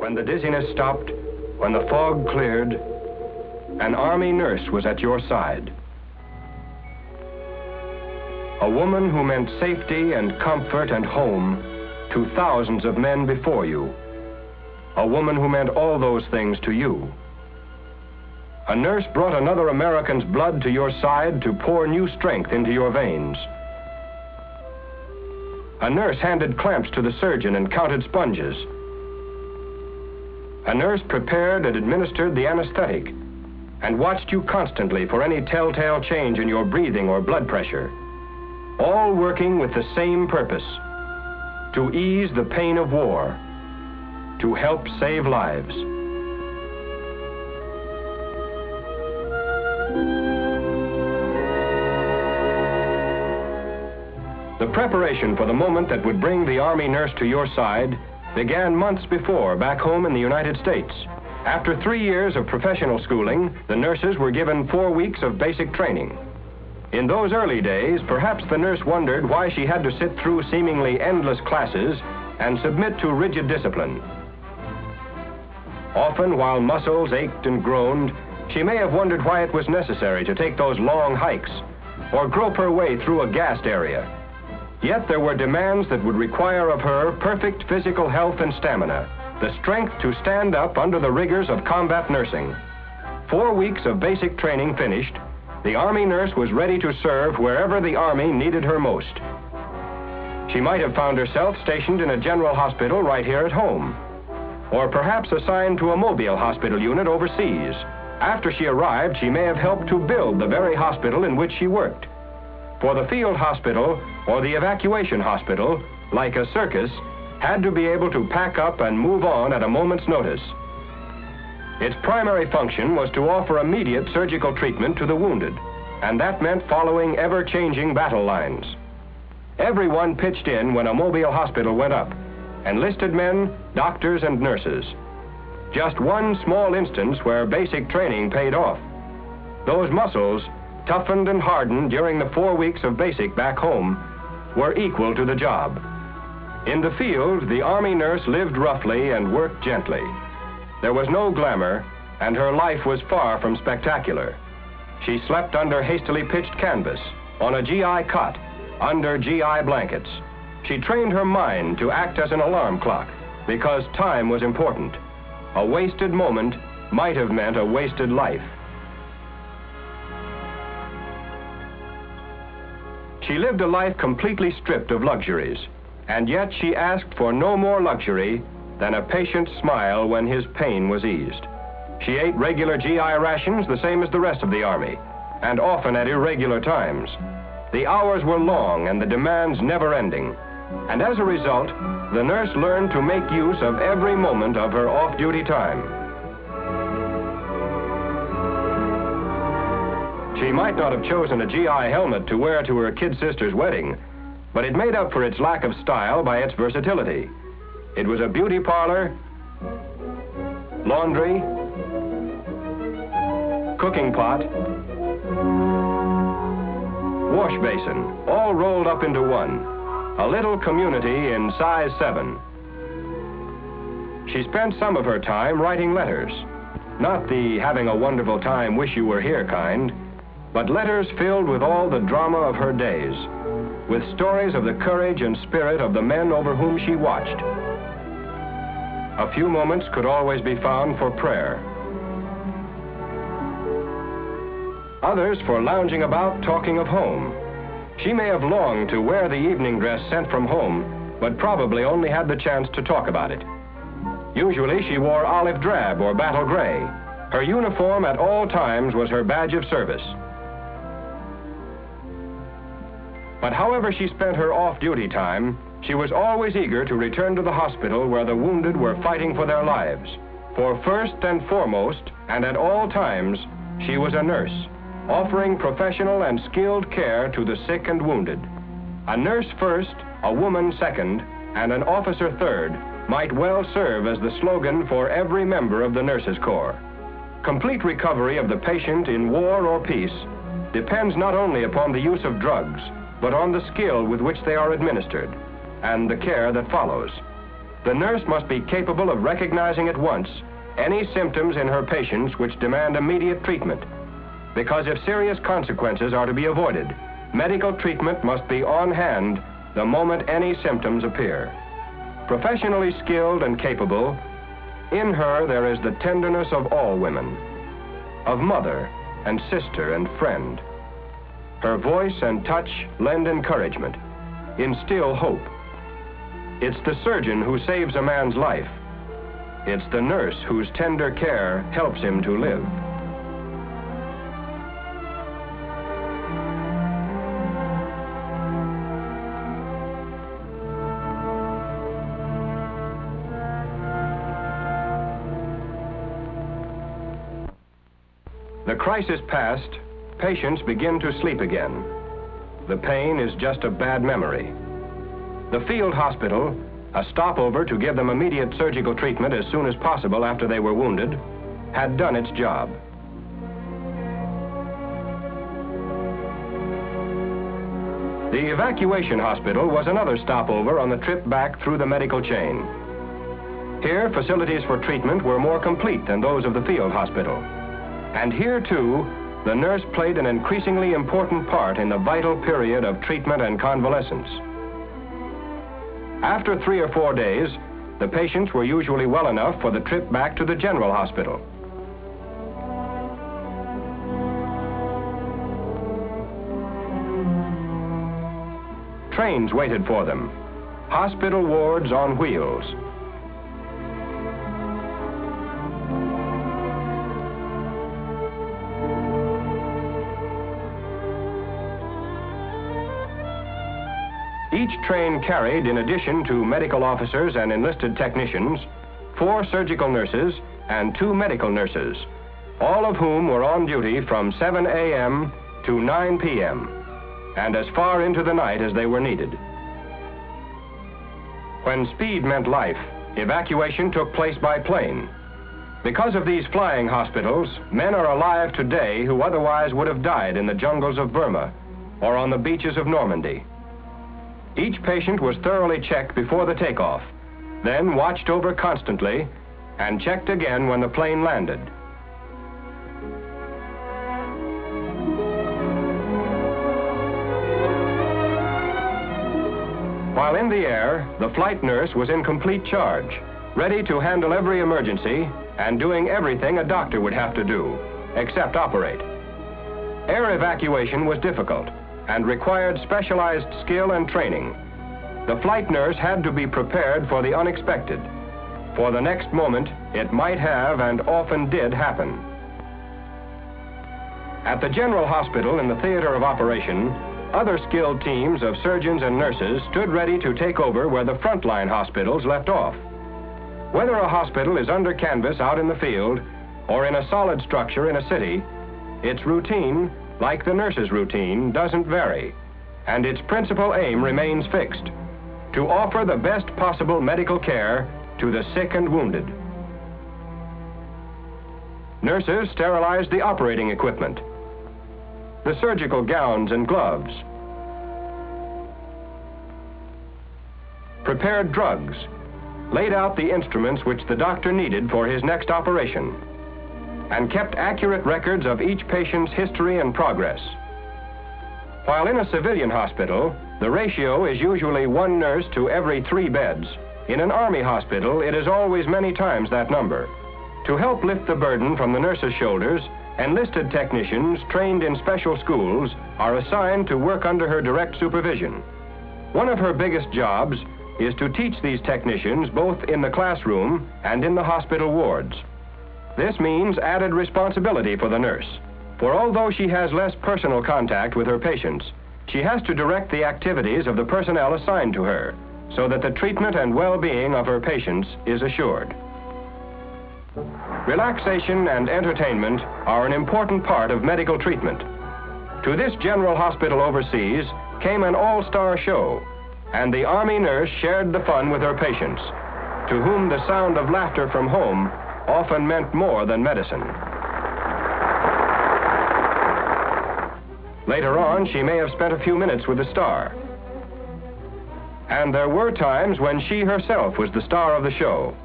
When the dizziness stopped, when the fog cleared, an Army nurse was at your side. A woman who meant safety and comfort and home to thousands of men before you. A woman who meant all those things to you. A nurse brought another American's blood to your side to pour new strength into your veins. A nurse handed clamps to the surgeon and counted sponges. A nurse prepared and administered the anesthetic and watched you constantly for any telltale change in your breathing or blood pressure, all working with the same purpose: to ease the pain of war, to help save lives. The preparation for the moment that would bring the Army nurse to your side began months before back home in the United States. After 3 years of professional schooling, the nurses were given 4 weeks of basic training. In those early days, perhaps the nurse wondered why she had to sit through seemingly endless classes and submit to rigid discipline. Often, while muscles ached and groaned, she may have wondered why it was necessary to take those long hikes or grope her way through a gassed area. Yet there were demands that would require of her perfect physical health and stamina, the strength to stand up under the rigors of combat nursing. 4 weeks of basic training finished, the Army nurse was ready to serve wherever the Army needed her most. She might have found herself stationed in a general hospital right here at home, or perhaps assigned to a mobile hospital unit overseas. After she arrived, she may have helped to build the very hospital in which she worked. For the field hospital or the evacuation hospital, like a circus, had to be able to pack up and move on at a moment's notice. Its primary function was to offer immediate surgical treatment to the wounded, and that meant following ever-changing battle lines. Everyone pitched in when a mobile hospital went up: enlisted men, doctors, and nurses. Just one small instance where basic training paid off. Those muscles, toughened and hardened during the 4 weeks of basic back home, were equal to the job. In the field, the Army nurse lived roughly and worked gently. There was no glamour, and her life was far from spectacular. She slept under hastily pitched canvas, on a GI cot, under GI blankets. She trained her mind to act as an alarm clock, because time was important. A wasted moment might have meant a wasted life. She lived a life completely stripped of luxuries, and yet she asked for no more luxury than a patient's smile when his pain was eased. She ate regular GI rations the same as the rest of the Army, and often at irregular times. The hours were long and the demands never-ending, and as a result, the nurse learned to make use of every moment of her off-duty time. She might not have chosen a GI helmet to wear to her kid sister's wedding, but it made up for its lack of style by its versatility. It was a beauty parlor, laundry, cooking pot, wash basin, all rolled up into one. A little community in size 7. She spent some of her time writing letters, not the having a wonderful time, wish you were here kind, but letters filled with all the drama of her days, with stories of the courage and spirit of the men over whom she watched. A few moments could always be found for prayer. Others for lounging about talking of home. She may have longed to wear the evening dress sent from home, but probably only had the chance to talk about it. Usually she wore olive drab or battle gray. Her uniform at all times was her badge of service. But however she spent her off-duty time, she was always eager to return to the hospital where the wounded were fighting for their lives. For first and foremost, and at all times, she was a nurse, offering professional and skilled care to the sick and wounded. A nurse first, a woman second, and an officer third might well serve as the slogan for every member of the Nurses Corps. Complete recovery of the patient in war or peace depends not only upon the use of drugs, but on the skill with which they are administered and the care that follows. The nurse must be capable of recognizing at once any symptoms in her patients which demand immediate treatment, because if serious consequences are to be avoided, medical treatment must be on hand the moment any symptoms appear. Professionally skilled and capable, in her there is the tenderness of all women, of mother and sister and friend. Her voice and touch lend encouragement, instill hope. It's the surgeon who saves a man's life. It's the nurse whose tender care helps him to live. The crisis past, patients begin to sleep again. The pain is just a bad memory. The field hospital, a stopover to give them immediate surgical treatment as soon as possible after they were wounded, had done its job. The evacuation hospital was another stopover on the trip back through the medical chain. Here, facilities for treatment were more complete than those of the field hospital. And here, too, the nurse played an increasingly important part in the vital period of treatment and convalescence. After 3 or 4 days, the patients were usually well enough for the trip back to the general hospital. Trains waited for them, hospital wards on wheels. Each train carried, in addition to medical officers and enlisted technicians, 4 surgical nurses and 2 medical nurses, all of whom were on duty from 7 a.m. to 9 p.m., and as far into the night as they were needed. When speed meant life, evacuation took place by plane. Because of these flying hospitals, men are alive today who otherwise would have died in the jungles of Burma or on the beaches of Normandy. Each patient was thoroughly checked before the takeoff, then watched over constantly, and checked again when the plane landed. While in the air, the flight nurse was in complete charge, ready to handle every emergency and doing everything a doctor would have to do, except operate. Air evacuation was difficult and required specialized skill and training. The flight nurse had to be prepared for the unexpected. For the next moment, it might have and often did happen. At the General Hospital in the theater of operation, other skilled teams of surgeons and nurses stood ready to take over where the frontline hospitals left off. Whether a hospital is under canvas out in the field or in a solid structure in a city, its routine, like the nurse's routine, doesn't vary, and its principal aim remains fixed: to offer the best possible medical care to the sick and wounded. Nurses sterilized the operating equipment, the surgical gowns and gloves, prepared drugs, laid out the instruments which the doctor needed for his next operation, and kept accurate records of each patient's history and progress. While in a civilian hospital, the ratio is usually 1 nurse to every 3 beds. In an Army hospital, it is always many times that number. To help lift the burden from the nurse's shoulders, enlisted technicians trained in special schools are assigned to work under her direct supervision. One of her biggest jobs is to teach these technicians both in the classroom and in the hospital wards. This means added responsibility for the nurse, for although she has less personal contact with her patients, she has to direct the activities of the personnel assigned to her, so that the treatment and well-being of her patients is assured. Relaxation and entertainment are an important part of medical treatment. To this general hospital overseas came an all-star show, and the Army nurse shared the fun with her patients, to whom the sound of laughter from home often meant more than medicine. Later on, she may have spent a few minutes with the star. And there were times when she herself was the star of the show,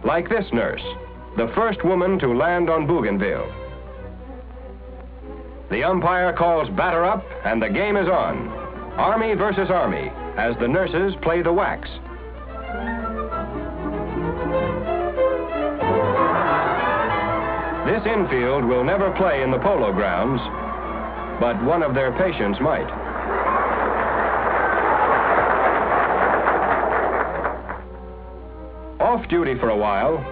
like this nurse, the first woman to land on Bougainville. The umpire calls batter up, and the game is on. Army versus Army, as the nurses play the wax. This infield will never play in the Polo Grounds, but one of their patients might. Off duty for a while,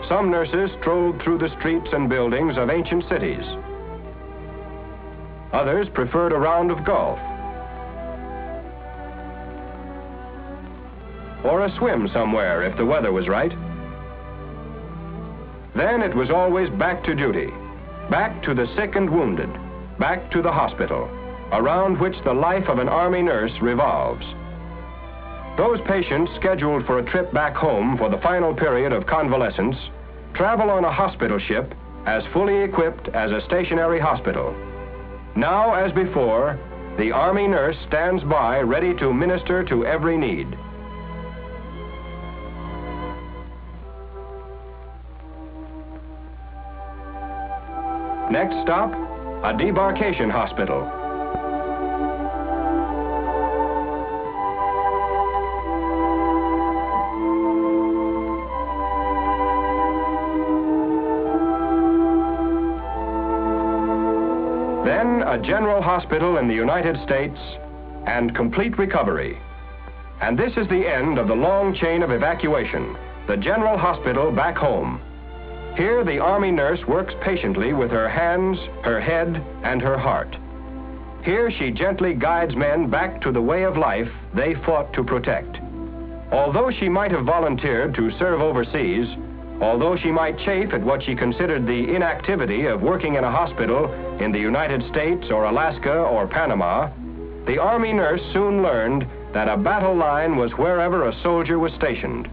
some nurses strolled through the streets and buildings of ancient cities. Others preferred a round of golf, or a swim somewhere if the weather was right. Then it was always back to duty, back to the sick and wounded, back to the hospital, around which the life of an Army nurse revolves. Those patients scheduled for a trip back home for the final period of convalescence travel on a hospital ship as fully equipped as a stationary hospital. Now, as before, the Army nurse stands by ready to minister to every need. Next stop, a debarkation hospital. Then a general hospital in the United States and complete recovery. And this is the end of the long chain of evacuation, the general hospital back home. Here the Army nurse works patiently with her hands, her head, and her heart. Here she gently guides men back to the way of life they fought to protect. Although she might have volunteered to serve overseas, although she might chafe at what she considered the inactivity of working in a hospital in the United States or Alaska or Panama, the Army nurse soon learned that a battle line was wherever a soldier was stationed.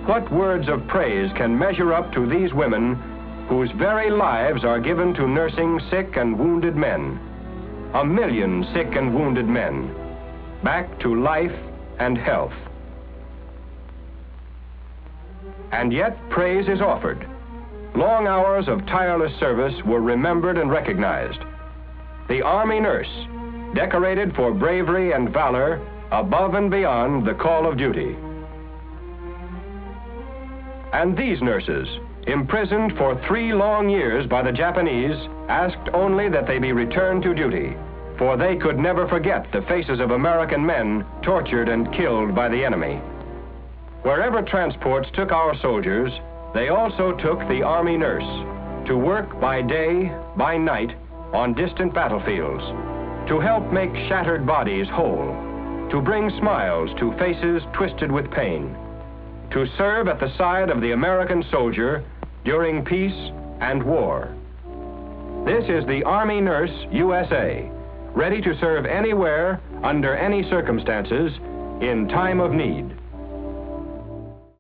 What words of praise can measure up to these women whose very lives are given to nursing sick and wounded men? 1 million sick and wounded men, back to life and health. And yet praise is offered. Long hours of tireless service were remembered and recognized. The Army nurse, decorated for bravery and valor above and beyond the call of duty. And these nurses, imprisoned for 3 long years by the Japanese, asked only that they be returned to duty, for they could never forget the faces of American men tortured and killed by the enemy. Wherever transports took our soldiers, they also took the Army nurse to work by day, by night, on distant battlefields, to help make shattered bodies whole, to bring smiles to faces twisted with pain, to serve at the side of the American soldier during peace and war. This is the Army Nurse USA, ready to serve anywhere, under any circumstances, in time of need.